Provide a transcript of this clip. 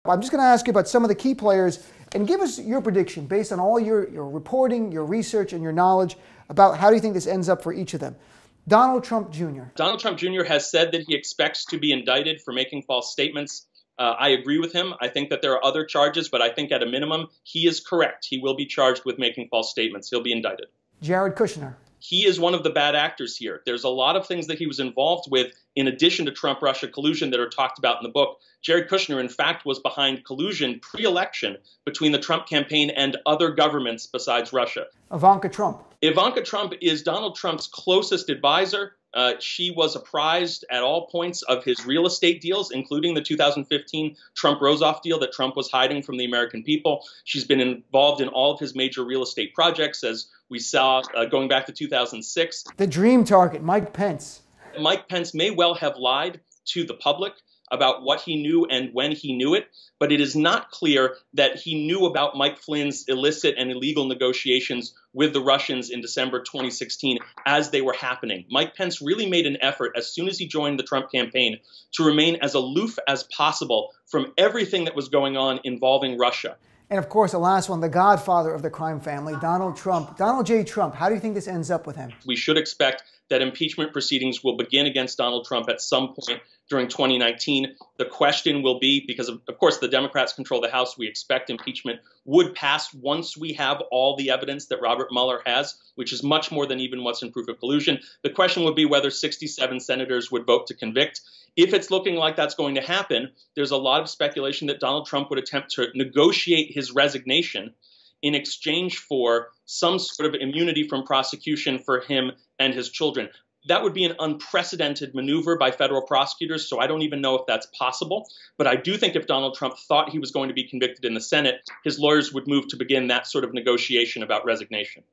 I'm just going to ask you about some of the key players and give us your prediction based on all your reporting, your research, and your knowledge about how do you think this ends up for each of them. Donald Trump Jr. Donald Trump Jr. has said that he expects to be indicted for making false statements. I agree with him. I think that there are other charges, but I think at a minimum, he is correct. He will be charged with making false statements. He'll be indicted. Jared Kushner. He is one of the bad actors here. There's a lot of things that he was involved with in addition to Trump-Russia collusion that are talked about in the book. Jared Kushner, in fact, was behind collusion pre-election between the Trump campaign and other governments besides Russia. Ivanka Trump. Ivanka Trump is Donald Trump's closest advisor. She was apprised at all points of his real estate deals, including the 2015 Trump-Rosoff deal that Trump was hiding from the American people. She's been involved in all of his major real estate projects, as we saw going back to 2006. The dream target, Mike Pence. Mike Pence may well have lied to the public about what he knew and when he knew it, but it is not clear that he knew about Mike Flynn's illicit and illegal negotiations with the Russians in December 2016 as they were happening. Mike Pence really made an effort as soon as he joined the Trump campaign to remain as aloof as possible from everything that was going on involving Russia. And of course, the last one, the godfather of the crime family, Donald Trump. Donald J. Trump, how do you think this ends up with him? We should expect that impeachment proceedings will begin against Donald Trump at some point during 2019. The question will be, because of course the Democrats control the House, we expect impeachment would pass once we have all the evidence that Robert Mueller has, which is much more than even what's in proof of collusion. The question would be whether 67 senators would vote to convict. If it's looking like that's going to happen, there's a lot of speculation that Donald Trump would attempt to negotiate his resignation in exchange for some sort of immunity from prosecution for him and his children. That would be an unprecedented maneuver by federal prosecutors, so I don't even know if that's possible. But I do think if Donald Trump thought he was going to be convicted in the Senate, his lawyers would move to begin that sort of negotiation about resignation.